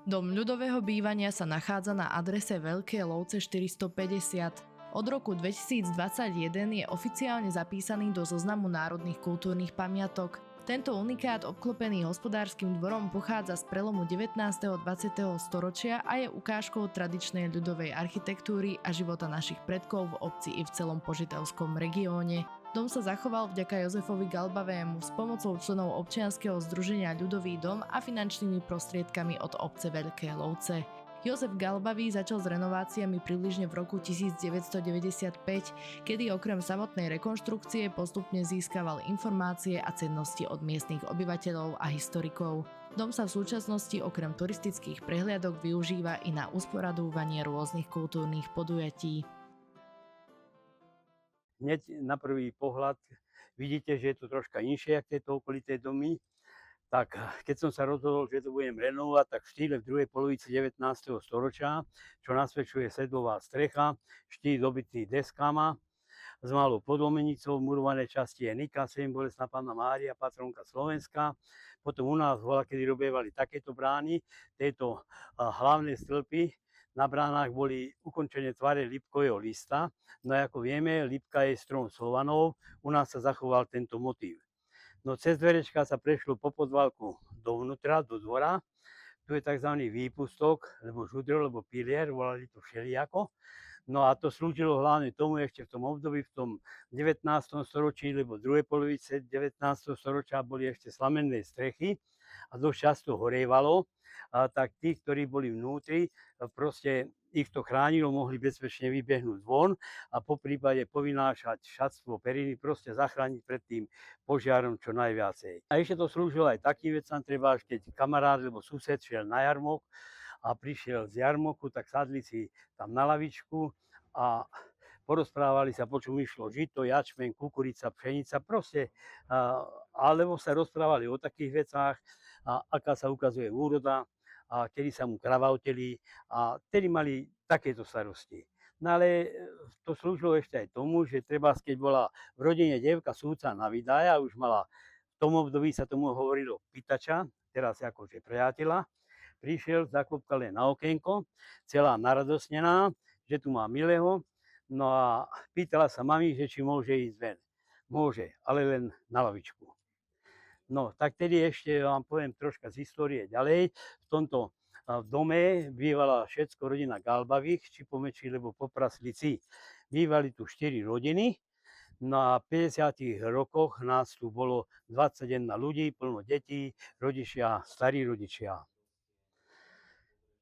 Dom ľudového bývania sa nachádza na adrese Veľké Lovce 450. Od roku 2021 je oficiálne zapísaný do zoznamu národných kultúrnych pamiatok. Tento unikát obklopený hospodárskym dvorom pochádza z prelomu 19. a 20. storočia a je ukážkou tradičnej ľudovej architektúry a života našich predkov v obci i v celom požitavskom regióne. Dom sa zachoval vďaka Jozefovi Galbavému s pomocou členov občianskeho združenia Ľudový dom a finančnými prostriedkami od obce Veľké Lovce. Jozef Galbavý začal s renováciami približne v roku 1995, kedy okrem samotnej rekonštrukcie postupne získaval informácie a cennosti od miestnych obyvateľov a historikov. Dom sa v súčasnosti okrem turistických prehliadok využíva i na usporadúvanie rôznych kultúrnych podujatí. Hneď na prvý pohľad vidíte, že je to troška inšie, ako tieto okolité domy. Tak keď som sa rozhodol, že to budem renovovať, tak v štýle v druhej polovici 19. storočia, čo nasvedčuje sedlová strecha, štít dobitý deskama, s malou podlomenicou, murované časti je Nika, bolestná Panna Mária, patronka Slovenska. Potom u nás kedy robievali takéto brány, tieto hlavné stĺpy na bránach boli ukončené tvare lipkového lista. No ako vieme, lipka je strom Slovanov, u nás sa zachoval tento motív. No cez dverečka sa prešlo po podválku dovnútra, do dvora. Tu je tzv. Výpustok, alebo žudro, alebo pilier, volali to všelijako. No a to slúžilo hlavne tomu ešte v tom období, v tom 19. storočí, lebo v druhej polovice 19. storočia boli ešte slamenné strechy a dosť často horejvalo. Tak tí, ktorí boli vnútri, proste ich to chránilo, mohli bezpečne vybehnúť von a po prípade povynášať šatstvo, periny, proste zachrániť pred tým požiarom čo najviacej. A ešte to slúžilo aj takým vecam, treba, keď kamarát alebo sused šiel na jarmok a prišiel z jarmoku, tak sadli si tam na lavičku a porozprávali sa, po čom išlo žito, jačmeň, kukurica, pšenica, proste, alebo sa rozprávali o takých vecách, aká sa ukazuje úroda, a kedy sa mu kravauteli a tedy mali takéto starosti. No ale to slúžilo ešte aj tomu, že treba, keď bola v rodine dievka súdca na vydaja, už mala, v tom období sa tomu hovorilo pitača, teraz akože priateľa, prišiel, zaklopkal len na okienko, celá naradosnená, že tu má milého, no a pýtala sa mami, že či môže ísť ven. Môže, ale len na lavičku. No, tak tedy ešte vám poviem troška z histórie ďalej. V tomto dome bývala všetko rodina Galbavých, či po Meči, lebo po Praslici. Bývali tu 4 rodiny. Na 50 rokoch nás tu bolo 21 ľudí, plno detí, rodičia, starí rodičia.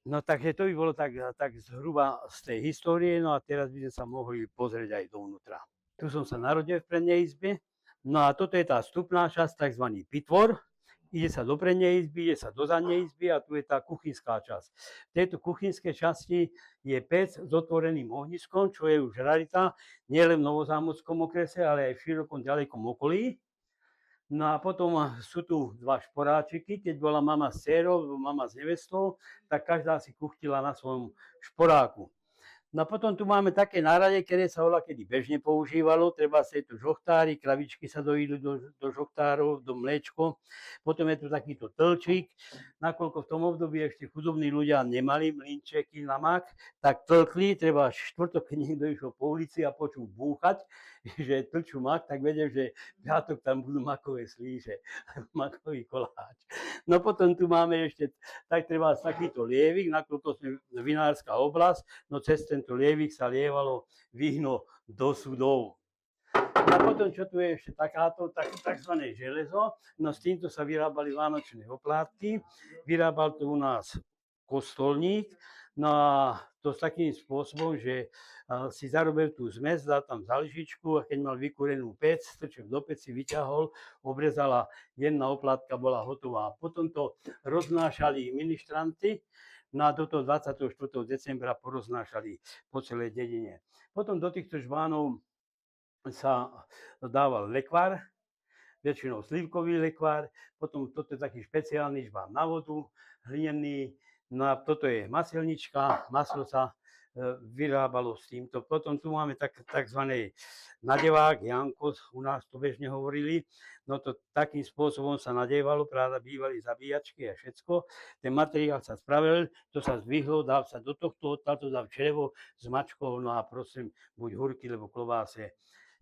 No takže to by bolo tak zhruba z tej histórie, no a teraz by sme sa mohli pozrieť aj dovnútra. Tu som sa narodil v prednej izbe. No a toto je tá vstupná časť, tzv. Pitvor. Ide sa do prednej izby, ide sa do zadnej izby a tu je tá kuchynská časť. V tejto kuchynskej časti je pec s otvoreným ohniskom, čo je už rarita, nielen v Novozámockom okrese, ale aj v širokom ďalekom okolí. No a potom sú tu dva šporáčiky, keď bola mama s dcérou, mama s nevestou, tak každá si kuchtila na svojom šporáku. No a potom tu máme také nárade, ktoré sa voľakedy bežne používalo, treba sa je tu žochtári, kravičky sa dojídu do žochtárov, do mliečko. Potom je tu takýto tlčík, nakoľko v tom období ešte chudobní ľudia nemali mlynčeky na mak, tak tlkli, treba štvrtok, keď niekto išiel po ulici a počul búchať, že tlčú mak, tak vedel, že piatok tam budú makové slíže, makový koláč. No potom tu máme ešte, tak treba takýto lievik, nakoľko sme vinárska oblasť, no cez tento lievik sa lievalo víno do sudov. A potom, čo tu je ešte takáto, takzvané železo, no s týmto sa vyrábali vánočné oplátky, vyrábal to u nás kostolník, no a to s takým spôsobom, že si zarobil tú zmes, dal tam zaližičku a keď mal vykúrenú pec, strčil do peci, vyťahol, obrezala, jedna oplátka bola hotová. Potom to roznášali ministranty, no a do toho 24. decembra poroznášali po celej dedine. Potom do týchto žbánov sa dával lekvár, väčšinou slivkový lekvár, potom toto je taký špeciálny žbán na vodu, hlinený, no a toto je maselnička, maslo sa vyrábalo s týmto. Potom tu máme takzvaný nadevák, Jankos, u nás to bežne hovorili. No to takým spôsobom sa nadevalo, práve bývali zabíjačky a všetko. Ten materiál sa spravil, to sa zdvihlo, dal sa do tohto, odtiaľto dal črevo s mačkou, no a prosím, buď hurky, lebo klobáse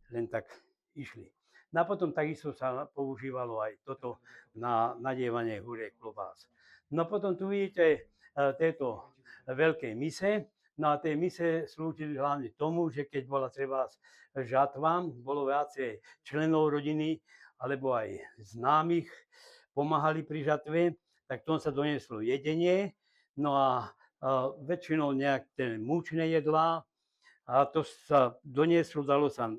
len tak išli. No a potom takisto sa používalo aj toto na nadievanie huriek klobás. No potom tu vidíte tieto veľké mise. No a tie mise slúžili hlavne tomu, že keď bola treba žatva, bolo viacej členov rodiny alebo aj známych pomáhali pri žatve, tak tom sa donieslo jedenie. No a väčšinou nejak ten múčne jedlá, a to sa donieslo, dalo sa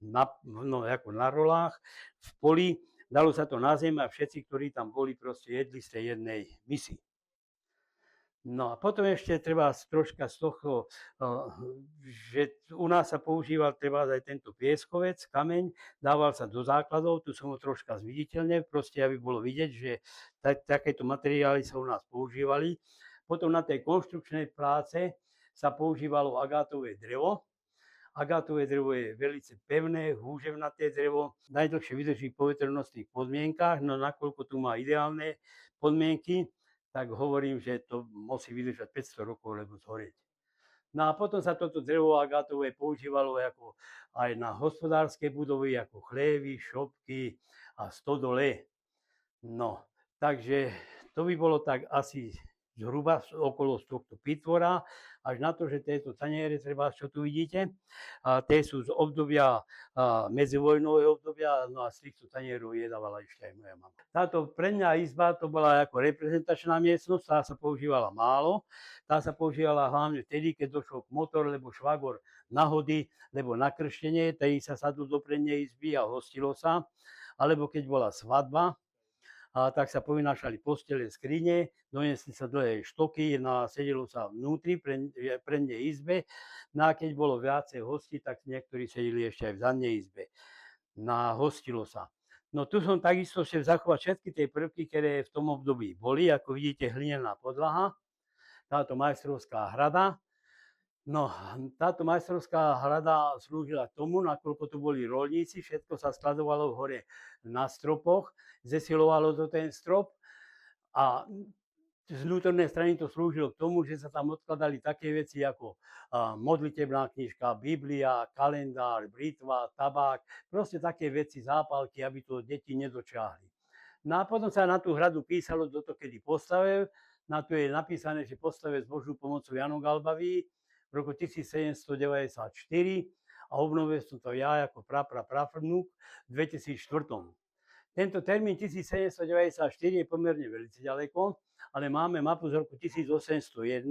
ako na rolách v poli, dalo sa to na zem a všetci, ktorí tam boli, proste jedli z tej jednej misy. No a potom ešte treba troška z toho, že u nás sa používal treba aj tento pieskovec, kameň, dával sa do základov, tu som ho troška zviditeľne, proste aby bolo vidieť, že takéto materiály sa u nás používali. Potom na tej konštrukčnej práce sa používalo agátové drevo. Agátové drevo je veľmi pevné, húževnaté drevo, najdlhšie vydrží v poveternostných podmienkách, no nakoľko tu má ideálne podmienky, tak hovorím, že to musí vydržať 500 rokov, lebo zhorieť. No a potom sa toto drevo agátové používalo ako aj na hospodárske budovy, ako chlévy, šopky a stodole. No, takže to by bolo tak asi zhruba okolo z tohto pitvora, až na to, že tieto taniere, treba, čo tu vidíte, tie sú z obdobia, medzivojnového obdobia, no a z týchto tanierov jedávala ešte aj moja mama. Táto predná izba, to bola ako reprezentačná miestnosť, tá sa používala málo, tá sa používala hlavne vtedy, keď došlo k motor, lebo švagor nahody, lebo na krštenie, tedy sa sadlo do prednej izby a hostilo sa, alebo keď bola svadba, tak sa povynášali postele, skrine, doniesli sa dlhé štoky, sedelo sa vnútri, prednej izbe. No a keď bolo viacej hostí, tak niektorí sedeli ešte aj v zadnej izbe. Hostilo sa. No tu som takisto chcel zachovať všetky tie prvky, ktoré v tom období boli. Ako vidíte, hlinená podlaha, táto majstrovská hrada. No, táto majstrovská hrada slúžila tomu, nakoľko tu boli roľníci, všetko sa skladovalo hore na stropoch, zesilovalo to ten strop a z vnútornej strany to slúžilo k tomu, že sa tam odkladali také veci ako modlitebná knižka, Biblia, kalendár, britva, tabák, proste také veci, zápalky, aby to deti nedočiahli. No a potom sa na tú hradu písalo, kto to kedy postavil, na to je napísané, že postavil s Božou pomocou Jano Galbavý v roku 1794 a obnovil som to ja ako prafrnúk v 2004. Tento termín 1794 je pomerne veľmi ďaleko, ale máme mapu z roku 1801.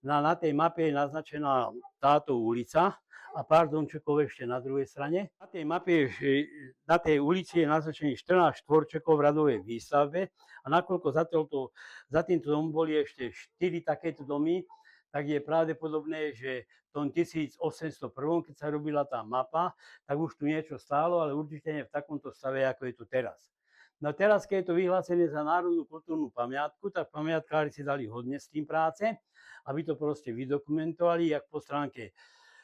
Na tej mape je naznačená táto ulica a pár domčekov ešte na druhej strane. Na tej mape, na tej ulici je naznačený 14 štvorčekov v radovej výstavbe a nakoľko za týmto domom boli ešte 4 takéto domy, tak je pravdepodobné, že v tom 1801, keď sa robila tá mapa, tak už tu niečo stálo, ale určite nie v takomto stave, ako je tu teraz. No teraz, keď je to vyhlásené za národnú kultúrnu pamiatku, tak pamiatkári si dali hodne s tým práce, aby to proste vydokumentovali, jak po stránke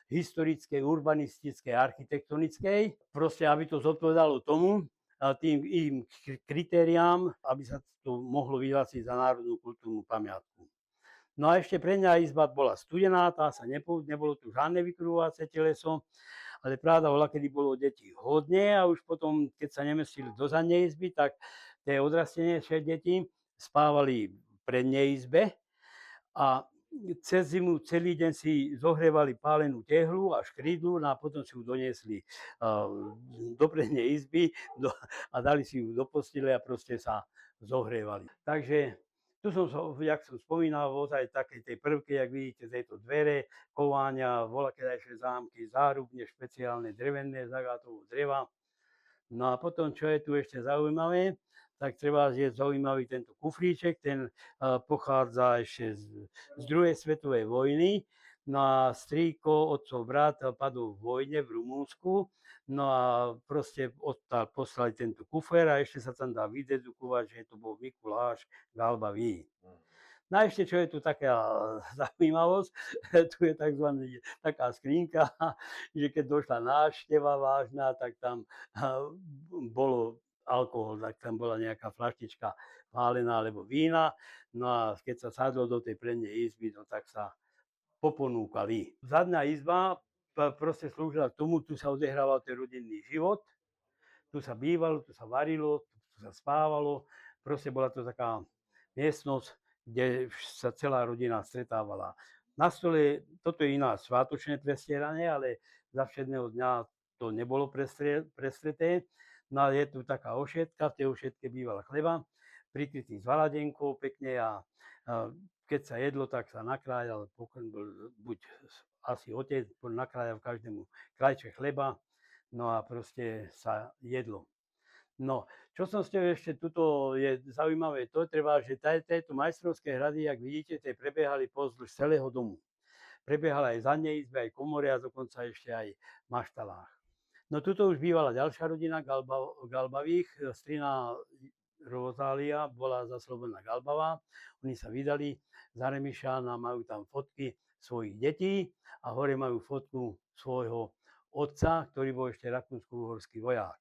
historickej, urbanistickej, architektonickej, proste aby to zodpovedalo tomu, tým im kritériám, aby sa to mohlo vyhlásiť za národnú kultúrnu pamiatku. No a ešte predná izba bola studená, tá sa nebolo tu žiadne vykurovacie teleso, ale pravda, kedy bolo detí hodne a už potom, keď sa nemestili do zadnej izby, tak tie odrastenejšie deti spávali v prednej izbe a cez zimu celý deň si zohrievali pálenú tehlu a škrídlu a potom si ju doniesli do prednej izby a dali si ju do postele a proste sa zohrievali. Takže tu som, jak som spomínal, ozaj také tej prvky, jak vidíte, tieto dvere, kováňa, volakedajšie zámky, zárubne špeciálne drevené z agátového dreva. No a potom, čo je tu ešte zaujímavé, tak treba je zaujímavý tento kufríček, ten pochádza ešte z druhej svetovej vojny. No a strýko, otcov brat, padol v vojne v Rumúnsku. No a proste poslali tento kufer a ešte sa tam dá vydedukovať, že to bol Mikuláš Galbavý. No a ešte, čo je tu taká zaujímavosť, tu je taká skrinka, že keď došla návšteva vážna, tak tam bolo alkohol, tak tam bola nejaká flaštička pálená alebo vína. No a keď sa sadlo do tej prednej izby, no tak sa poponúkali. Zadná izba proste slúžila k tomu, tu sa odehrával ten rodinný život, tu sa bývalo, tu sa varilo, tu sa spávalo. Proste bola to taká miestnosť, kde sa celá rodina stretávala. Na stole, toto je iná svátočné prestieranie, ale za všedného dňa to nebolo prestreté. No a je tu taká ošetka, v tej ošetke bývala chleba, prikrytý s valadenkou pekne a keď sa jedlo, tak sa nakrájal, buď asi otec, nakrájal každému krajček chleba, no a proste sa jedlo. No, čo som ste ešte, tuto je zaujímavé to, treba, že tieto majstrovské hrady, jak vidíte, tie prebiehali pozdĺž celého domu. Prebiehali aj zadnej izbe, aj komory a dokonca ešte aj v maštalách. No tuto už bývala ďalšia rodina Galbavých, strina Rozália bola zaslobená Galbavá. Oni sa vydali za Remišána, majú tam fotky svojich detí a hore majú fotku svojho otca, ktorý bol ešte rakúsko-uhorský vojak.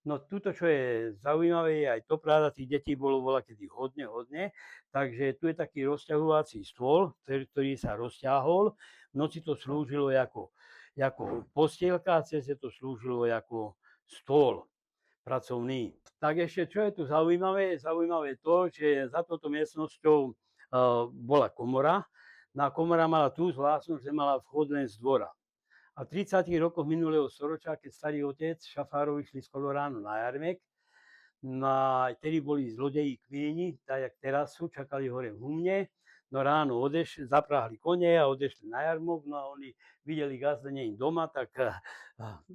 No tuto, čo je zaujímavé, je aj to, práve tých detí bolo voľakedy hodne, takže tu je taký rozťahovací stôl, ktorý sa rozťahol. V noci to slúžilo ako postielka a cez to slúžilo ako stôl pracovný. Tak ešte, čo je tu zaujímavé? Je zaujímavé to, že za touto miestnosťou bola komora. No komora mala tú zvláštnosť, že mala vchod len z dvora. A v 30. rokoch minulého storočia, keď starý otec Šafárov išli skoro ráno na jarmek, no a vtedy boli zlodeji kmieni, tak jak teraz sú, čakali hore v humne, no ráno zapráhli kone a odešli na jarmok, no a oni videli gazda nie doma, tak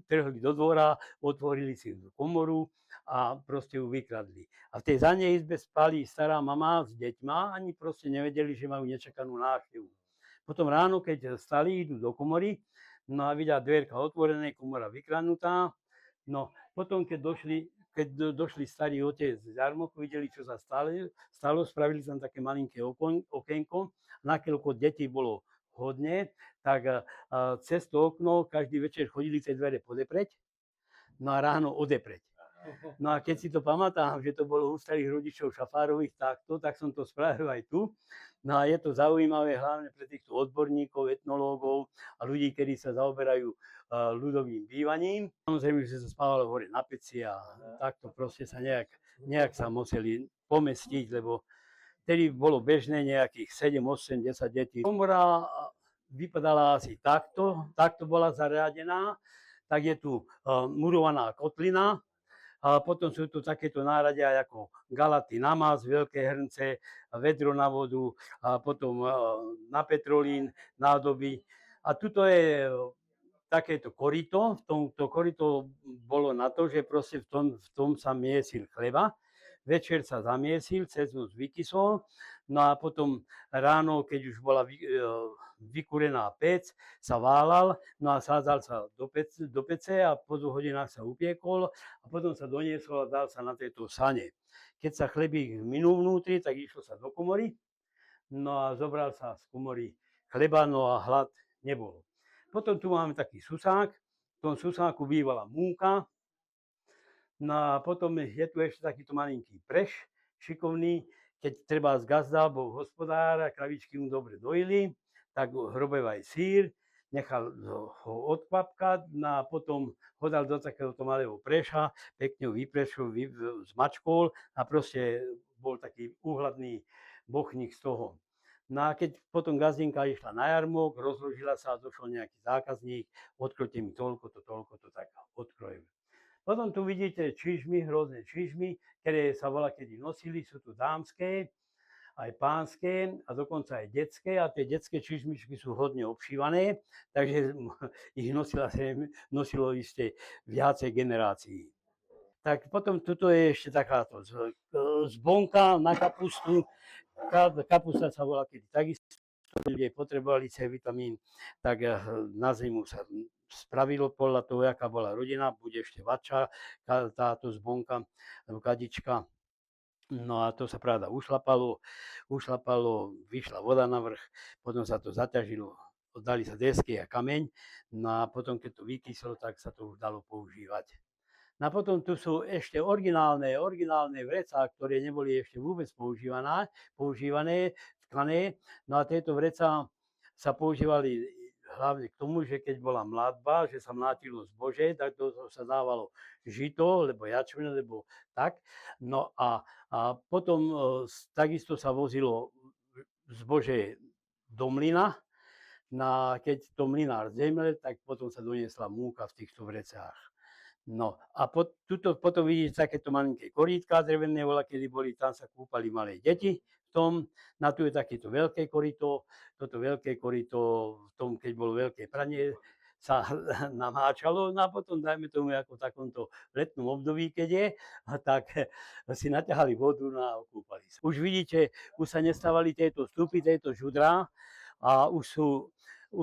trhli do dvora, otvorili si komoru a proste ju vykradli. A v tej zadnej izbe spali stará mama s deťma, ani proste nevedeli, že majú nečakanú návštevu. Potom ráno, keď stali, idú do komory, no a vidia dvierka otvorené, komora vykradnutá. No potom, keď došli starý otec z jarmoku, videli, čo sa stalo, spravili tam také malinké okienko, nakoľko detí bolo hodne, tak cez to okno každý večer chodili tie dvere podepreť, no a ráno odepreť. No a keď si to pamätám, že to bolo u starých rodičov Šafárových takto, tak som to spravil aj tu. No a je to zaujímavé hlavne pre týchto odborníkov, etnológov a ľudí, ktorí sa zaoberajú ľudovým bývaním. Samozrejme, že sa spávalo hore na peci a takto proste sa nejak sa museli pomestiť, lebo vtedy bolo bežné nejakých 7, 8, 10 detí. Komora vypadala asi takto bola zariadená, tak je tu murovaná kotlina, a potom sú tu takéto náradia ako galaty na mas, veľké hrnce, vedro na vodu, a potom na petrolín, nádoby. A tuto je takéto korito. To korito bolo na to, že proste v tom sa miesil chleba. Večer sa zamiesil, cez noc vykysol, no a potom ráno, keď už bola vykúrená pec, sa válal, no a sádzal sa do pece a po 2 hodinách sa upiekol a potom sa doniesol a dal sa na tieto sane. Keď sa chlebík minul vnútri, tak išlo sa do komory, no a zobral sa z komory chleba, no a hlad nebol. Potom tu máme taký susák, v tom susáku bývala múka, no a potom je tu ešte takýto malinký preš, šikovný, keď treba z gazda, bol hospodár a kravičky mu dobre dojili, tak hrobevaj sír, nechal ho odpapkať, no a potom ho dal do takéhoto malého preša, pekne ho vyprešil, zmačkol a proste bol taký úhladný bochník z toho. No a keď potom gazdinka išla na jarmok, rozložila sa a došol nejaký zákazník, odkrojte mi toľko to, tak odkrojil. Potom tu vidíte čižmy, rôzne čižmy, ktoré sa voľakedy nosili, sú tu dámske, aj pánske a dokonca aj detské. A tie detské čižmičky sú hodne obšívané, takže ich nosilo isté viacej generácií. Tak potom tuto je ešte takáto zbonka na kapustu. Kapusta sa voľakedy takisto, ľudia potrebovali C vitamín, tak na zimu sa spravilo podľa toho, aká bola rodina, bude ešte vača táto zbonka alebo kadička. No a to sa pravda ušlapalo, vyšla voda na vrch, potom sa to zaťažilo, dali sa desky a kameň, no a potom keď to vykyslo, tak sa to už dalo používať. No a potom tu sú ešte originálne vrecá, ktoré neboli ešte vôbec používané, tkané. No a tieto vrecá sa používali hlavne k tomu, že keď bola mladba, že sa mlátilo zbože, tak to sa dávalo žito, lebo jačmene, lebo tak. No a potom takisto sa vozilo zbože do mlyna. No, keď to mlynár zemrel, tak potom sa doniesla múka v týchto vrecách. No a potom vidíte takéto malinké korítka drevené, kedy boli, tam sa kúpali malé deti v tom. Na tu je takéto veľké korito, toto veľké korito v tom, keď bolo veľké pranie, sa namáčalo, no a potom dajme tomu ako v takomto letnom období, keď je, tak si naťahali vodu a okúpali sa. Už vidíte, už sa nestávali tieto stupy, tieto žudrá a už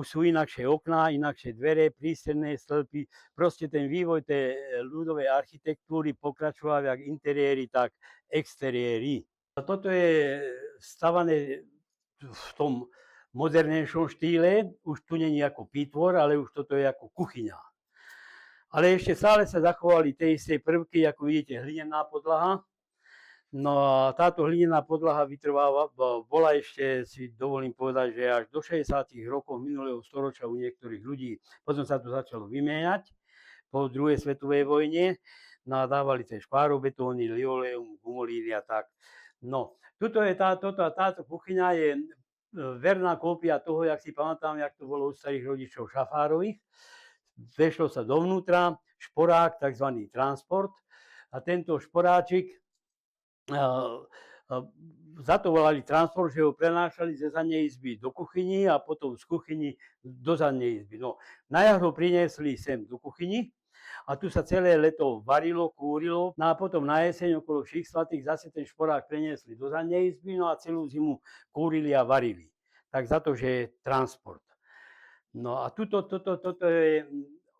sú inakšie okná, inakšie dvere, prístredné stĺpy. Proste ten vývoj tej ľudovej architektúry pokračoval jak interiéry, tak exteriéry. A toto je stavané v tom modernejšom štýle. Už tu není ako prítvor, ale už toto je ako kuchyňa. Ale ešte stále sa zachovali tie isté prvky, ako vidíte, hlinená podlaha. No a táto hlinená podlaha vytrváva, bola ešte, si dovolím povedať, že až do 60. rokov minulého storočia u niektorých ľudí. Potom sa to začalo vymieňať po druhej svetovej vojne. No a dávali tie špárobetóny, linoleum, gumolíny a tak. No, táto kuchyňa je verná kópia toho, jak si pamätám, jak to bolo u starých rodičov Šafárových. Vešlo sa dovnútra, šporák, tzv. Transport. A tento šporáčik za to volali transport, že ho prenášali ze zadnej izby do kuchyni a potom z kuchyni do zadnej izby. No, na jar ho priniesli sem do kuchyni a tu sa celé leto varilo, kúrilo. No a potom na jeseň okolo Vších svatých zase ten šporák preniesli do zadnej izby, no a celú zimu kúrili a varili. Tak za to, že je transport. No a toto je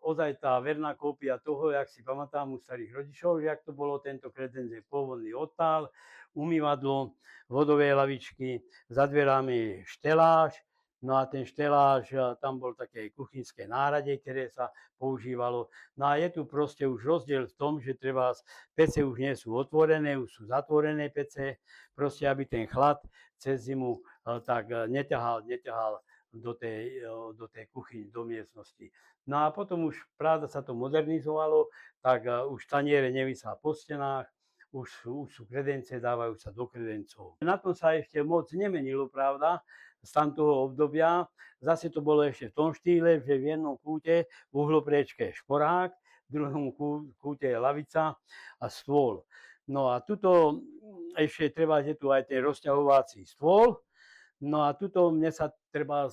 ozaj tá verná kópia toho, jak si pamätám u starých rodičov, že jak to bolo, tento kredenc je pôvodný odtál, umývadlo, vodové lavičky, za dverami je šteláž, no a ten šteláž, tam bol také kuchynské náradie, ktoré sa používalo. No a je tu proste už rozdiel v tom, že treba pece už nie sú otvorené, už sú zatvorené pece, proste aby ten chlad cez zimu tak neťahal do tej kuchyne, do miestnosti. No a potom už pravda sa to modernizovalo, tak už taniere nevisá po stenách, už sú kredence, dávajú sa do kredencov. Na tom sa ešte moc nemenilo, pravda, z tamtoho obdobia. Zase to bolo ešte v tom štýle, že v jednom kúte v uhlopriečke je šporák, v druhom kúte je lavica a stôl. No a tuto ešte treba, že tu aj ten rozťahovací stôl. No a tuto mne sa treba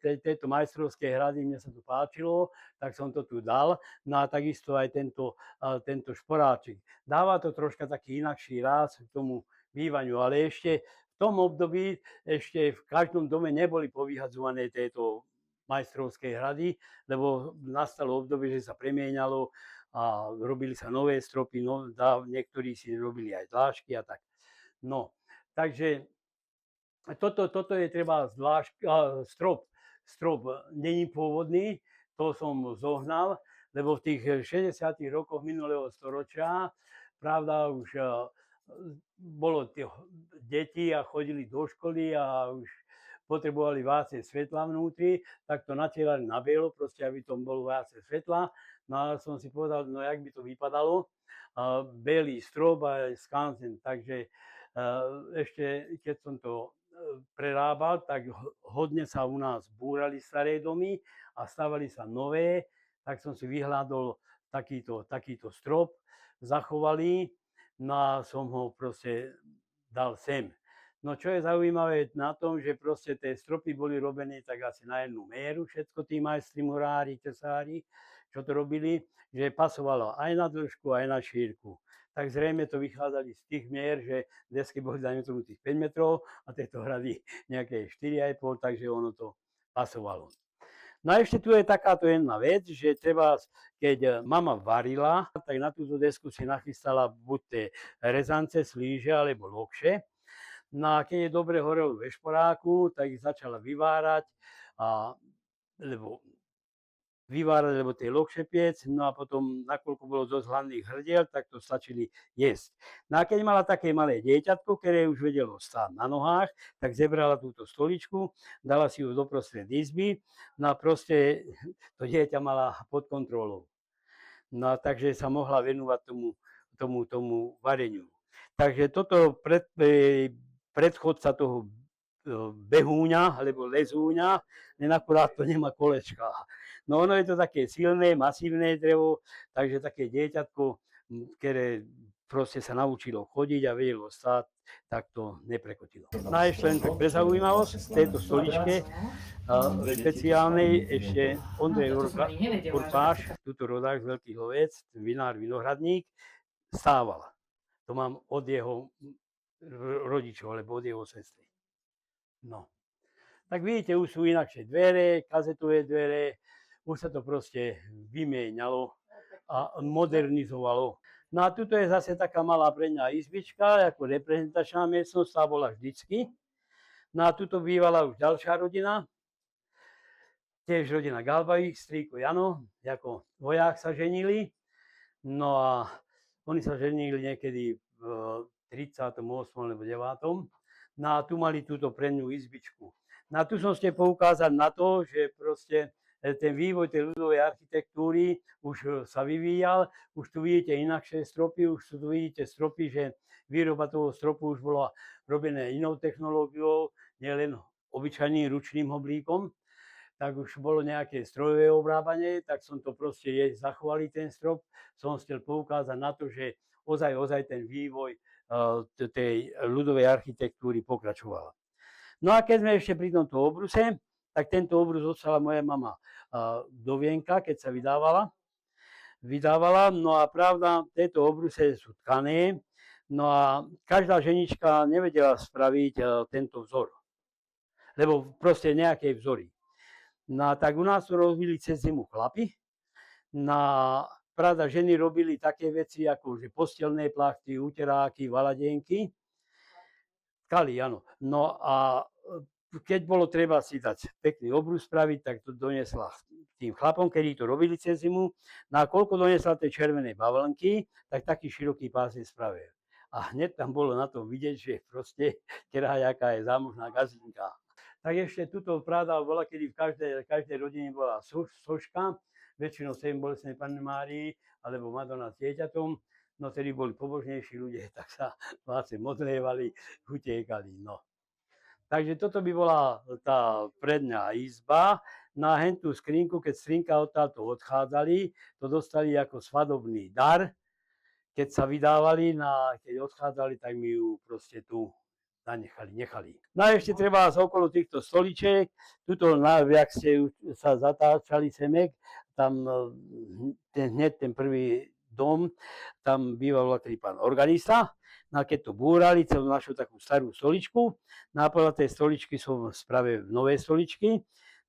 tejto majstrovskej hrady, mne sa to páčilo, tak som to tu dal. No a takisto aj tento šporáčik. Dáva to troška taký inakší ráz k tomu bývaniu, ale ešte v tom období ešte v každom dome neboli povyhadzované tieto majstrovskej hrady, lebo nastalo obdobie, že sa premieňalo a robili sa nové stropy, niektorí si robili aj dlážky a tak. No, takže toto je treba zvlášť, strop není pôvodný, to som zohnal, lebo v tých 60. rokoch minulého storočia, pravda, už bolo tie deti a chodili do školy a už potrebovali viacej svetla vnútri, tak to natielali na bielo, proste aby tom bolo viacej svetla. No a som si povedal, no jak by to vypadalo, bielý strop a skanzen, takže ešte keď som to prerábal, tak hodne sa u nás búrali staré domy a stavali sa nové, tak som si vyhľadol takýto strop, zachovali, no a som ho proste dal sem. No čo je zaujímavé na tom, že proste tie stropy boli robené tak asi na jednu mieru, všetko tí majstri, murári, tesári, čo to robili, že pasovalo aj na dĺžku, aj na šírku. Tak zrejme to vychádzali z tých mier, že desky boli dajme tomu tých 5 metrov a tieto hrady nejaké 4,5, takže ono to pasovalo. No a ešte tu je takáto jedna vec, že treba, keď mama varila, tak na túto desku si nachystala buď tie rezance, slíže alebo lokše. No a keď je dobre horelo ve šporáku, tak ich začala vyvárať, lebo tie lokše piec, no a potom, nakoľko bolo dosť hlavných hrdiel, tak to stačili jesť. No a keď mala také malé dieťatko, ktoré už vedelo stáť na nohách, tak zebrala túto stoličku, dala si ju doprostred izby, no a proste to dieťa mala pod kontrolou. No a takže sa mohla venovať tomu vareniu. Takže toto predchodca toho behúňa, alebo lezúňa, len akurát to nemá kolečka. No ono je to také silné, masívne drevo, takže také dieťatko, ktoré proste sa naučilo chodiť a vedelo stáť, tak to neprekotilo. No a ešte len tak pre zaujímavosť, v tejto stoličke špeciálnej ešte Ondrej Urpáš, tuto rodák z Veľkých Lovec, vinár, vinohradník, stával. To mám od jeho rodičov, alebo od jeho sestry. No. Tak vidíte, už sú inakšie dvere, kazetové dvere, už sa to proste vymienialo a modernizovalo. No a tuto je zase taká malá predná izbička, ako reprezentačná miestnosť, tá bola vždycky. No a tuto bývala už ďalšia rodina, tiež rodina Galbavých, strýko Jano, ako vojak sa ženili. No a oni sa ženili niekedy v 38. alebo 9. No a tu mali túto prednú izbičku. No a tu som ste poukázať na to, že proste ten vývoj tej ľudovej architektúry už sa vyvíjal, už tu vidíte inakšie stropy, už tu vidíte stropy, že výroba toho stropu už bola robené inou technológiou, nielen obyčajným ručným oblíkom, tak už bolo nejaké strojové obrábanie, tak som to proste zachovali ten strop, som chcel poukázať na to, že ozaj ten vývoj tej ľudovej architektúry pokračoval. No a keď sme ešte pri tomto obruse, tak tento obrus dostala moja mama do vienka, keď sa vydávala. No a pravda, tieto obruse sú tkané, no a každá ženička nevedela spraviť tento vzor, lebo proste nejaké vzory. No a tak u nás to robili cez zimu chlapi, pravda, ženy robili také veci, ako že postelné plachty, uteráky, valadenky, tkali, áno. No a keď bolo treba si dať pekný obrus spraviť, tak to donesla tým chlapom, ktorí to robili cez zimu. No a koľko donesla tie červené bavlnky, tak taký široký pás spravil. A hneď tam bolo na to vidieť, že proste, jaká je zámožná gazdinka. Tak ešte tuto pravda bola, kedy v každej rodine bola soška, väčšinou Sedem bolestnej Panny Márii, alebo Madonna s dieťatom. No, tedy boli pobožnejší ľudia, tak sa vlastne modlievali, utiekali, no. Takže toto by bola tá predná izba. Na hentú skrinku, keď skrinka odtáto odchádzali, to dostali ako svadobný dar. Keď sa vydávali, keď odchádzali, tak mi ju proste tu nechali. No a ešte treba okolo týchto stoličiek, tuto, jak ste sa zatáčali semek, tam hneď ten prvý dom, tam býval taký pán organista. No a keď to búrali, celú našu takú starú stoličku, na podľa tej stoličky som spravil nové stoličky.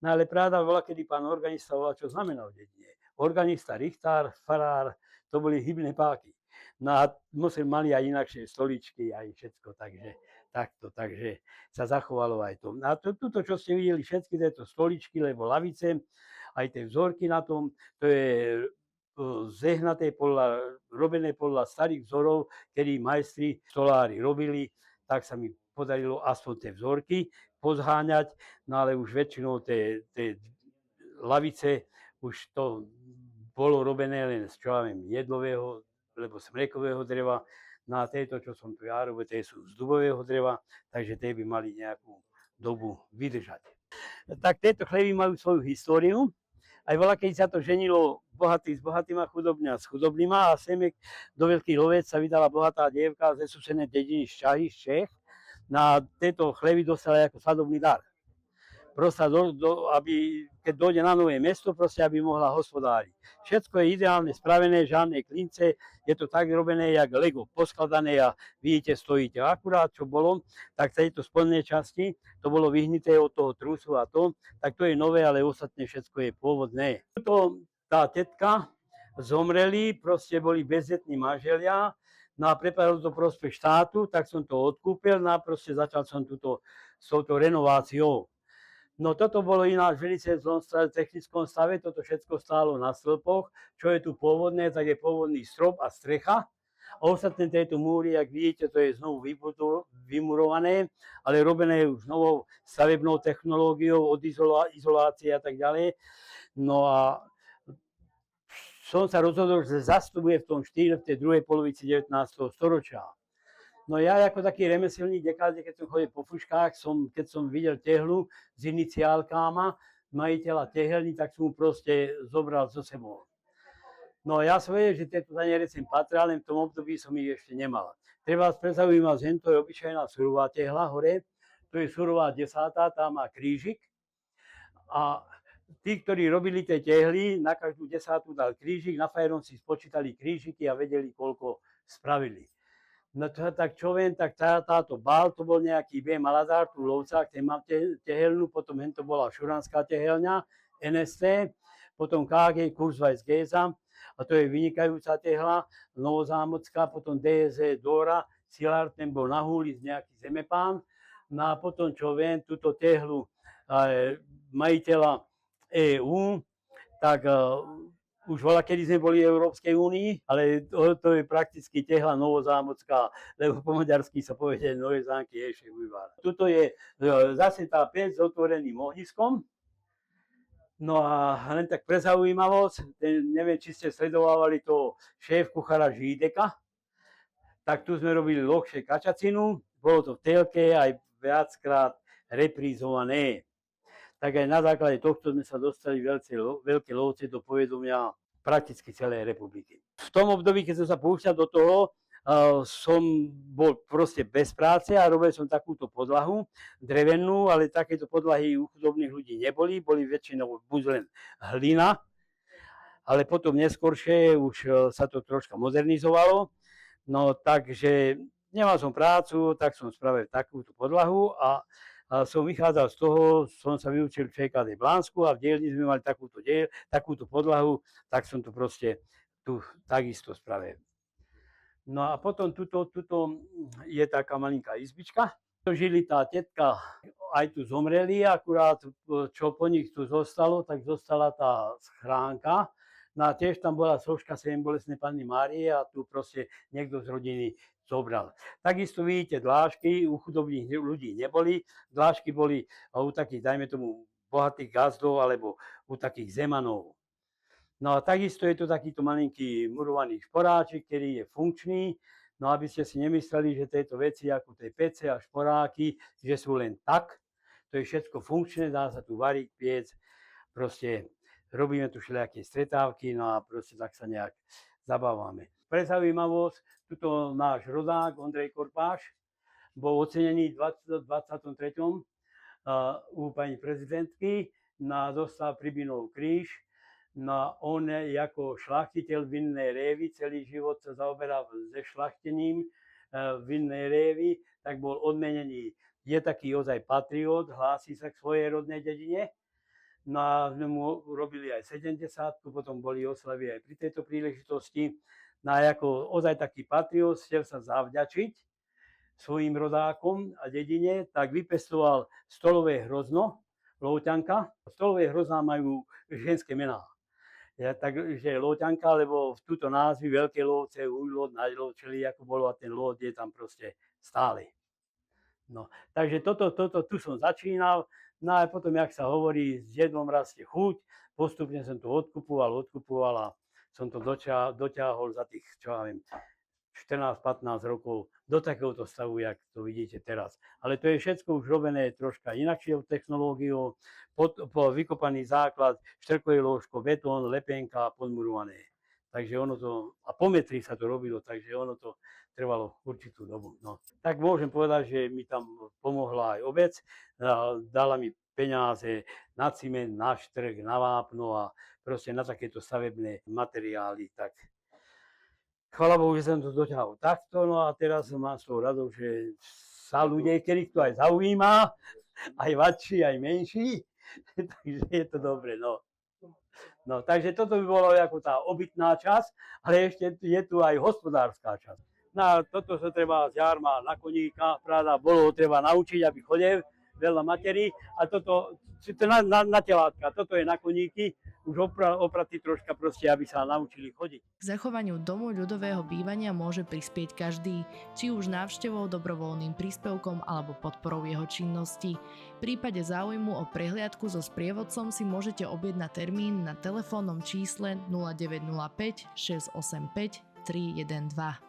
No ale pravda bola, kedy pán organista volal, čo znamená v dedine. Organista, richtár, farár, to boli hybné páky. No a mali aj inakšie stoličky, aj všetko, takže sa zachovalo aj to. A tuto, čo ste videli, všetky tieto stoličky, lebo lavice, aj tie vzorky na tom, to je zehnaté robené podľa starých vzorov, kedy majstri stolári robili, tak sa mi podarilo aspoň tie vzorky pozháňať, no ale už väčšinou tie lavice, už to bolo robené len z jedlového, alebo smrekového dreva, no a tieto, čo som tu ja robil, tie sú z dubového dreva, takže tie by mali nejakú dobu vydržať. Tak tieto chlevy majú svoju históriu. Aj veľa, keď sa to ženilo bohatý s bohatým a chudobný s chudobnýma a semek do Veľkých Lovec sa vydala bohatá dievka ze susednej dediny z Čech. Na tieto chlevy dostala ako svadobný dar. proste aby keď dojde na nové mesto, proste aby mohla hospodáriť. Všetko je ideálne spravené, žiadne klince, je to tak robené, jak Lego, poskladané a vidíte, stojíte. Akurát, čo bolo, tak tejto spodnej časti, to bolo vyhnité od toho trusu a to, tak to je nové, ale ostatné všetko je pôvodné. Tuto tá tetka zomreli, proste boli bezdetní manželia, no a prepadlo to prospech štátu, tak som to odkúpil, no a proste začal som s touto renováciou. No toto bolo ináč v velice zlom technickom stave, toto všetko stálo na stĺpoch. Čo je tu pôvodné, tak je pôvodný strop a strecha. A ostatné tieto múry, jak vidíte, to je znovu vymurované, ale robené už novou stavebnou technológiou od izolácie a tak ďalej. No a som sa rozhodol, že zastupuje v tom štýle v tej druhej polovici 19. storočia. No ja ako taký remeselník dekáde, keď som chodil po fuškách, keď som videl tehlu s iniciálkama majiteľa tehelní, tak som mu proste zobral so sebou. No ja som vedel, že tieto taniere sem patria, len v tom období som ich ešte nemal. Treba predstavujem vás, že to je obyčajná surová tehla hore, to je surová 10, tá má krížik. A tí, ktorí robili tie tehly, na každú 10 dal krížik, na fajerom si spočítali krížiky a vedeli, koľko spravili. No to, tak čo viem, tak táto bál, to bol nejaký B. Maladár, tu Lovcák, ten mám tehelnú, potom to bola Šuranská tehelňa, NST, potom KG, Kurzweis Geza, a to je vynikajúca tehla, Novozámocká, potom DSE Dora, Szilárd, ten bol na húli z nejaký zemepán, no a potom čo viem, túto tehlu majiteľa EU, tak už kedy sme boli v Európskej únii, ale to je prakticky tehla Novozámocká, lebo po maďarsky sa povede Nové Zámky ešte Bujvár. Tuto je zase tá pec s otvoreným ohniskom. No a len tak pre zaujímavosť, neviem, či ste sledovali toho šéf kuchára Žídeka, tak tu sme robili lohšie kačacinu, bolo to v telke aj viackrát reprízované. Tak aj na základe tohto sme sa dostali veľké lovce do povedomia prakticky celej republiky. V tom období, keď som sa púšťal do toho, som bol proste bez práce a robil som takúto podlahu drevennú, ale takéto podlahy u chudobných ľudí neboli, boli väčšinou buď len hlina, ale potom neskôršie už sa to troška modernizovalo. No takže nemal som prácu, tak som spravil takúto podlahu a som vychádzal z toho, som sa vyučil v ČKD Blánsku a v dielni sme mali takúto podlahu, tak som to proste tu takisto spravil. No a potom tuto je taká malinká izbička. Žili tá tetka, aj tu zomreli, akurát čo po nich tu zostalo, tak zostala tá schránka. No a tiež tam bola soška Sedembolestnej Panny Márie a tu proste niekto z rodiny zobral. Takisto vidíte, dlášky u chudobných ľudí neboli. Dlášky boli u takých, dajme tomu, bohatých gazdov alebo u takých zemanov. No a takisto je to takýto malinký murovaný šporáčik, ktorý je funkčný. No aby ste si nemysleli, že tieto veci ako tie pece a šporáky, že sú len tak. To je všetko funkčné, dá sa tu variť, piec. Proste robíme tu všelijaké stretávky, no a proste tak sa nejak zabávame. Pre zaujímavosť, tuto náš rodák Ondrej Korpáš bol ocenený v 23. U pani prezidentky, dostal Pribinov kríž. No on ako šlachtiteľ vinnej révy, celý život sa zaoberal se šlachtením vinnej révy, tak bol odmenený. Je taký ozaj patriot, hlási sa k svojej rodnej dedine. No a sme mu robili aj 70, potom boli oslavy aj pri tejto príležitosti. No a ako ozaj taký patriot chcel sa zavďačiť svojim rodákom a dedine, tak vypestoval stolové hrozno, Lovťanka. Stolové hrozná majú ženské mená. Takže Lovťanka, lebo v túto názvy veľké lovce, úlod, naďlov, čili ako bolo a ten lod je tam proste stále. No, takže tu som začínal, no a potom, jak sa hovorí, s jednom rastie chuť, postupne som to odkupoval a som to doťahol za tých, čo ja viem, 14-15 rokov do takéhoto stavu, jak to vidíte teraz. Ale to je všetko už robené troška inakšou technológiou, vykopaný základ, štrkové lôžko, betón, lepenka, podmurované. takže ono to, a po metri sa to robilo, takže ono to trvalo určitú dobu. No. Tak môžem povedať, že mi tam pomohla aj obec, dala mi peniaze na ciment, na štrk, na vápno a proste na takéto stavebné materiály, tak chvála Bohu, že som to doťahol takto, no a teraz mám z toho radosť, že sa ľudia, ktorých to aj zaujíma, aj väčší, aj menší, takže je to dobre, no. No, takže toto by bolo ako tá obytná časť, ale ešte je tu aj hospodárska časť. Na toto sa treba z jarma na koníka, pravda, bolo ho treba naučiť, aby chodil, veľa materí, a toto na telátka, toto je na koníky, už opratí troška proste, aby sa naučili chodiť. K zachovaniu domu ľudového bývania môže prispieť každý, či už návštevou, dobrovoľným príspevkom alebo podporou jeho činnosti. V prípade záujmu o prehliadku so sprievodcom si môžete objednať termín na telefónnom čísle 0905 685 312.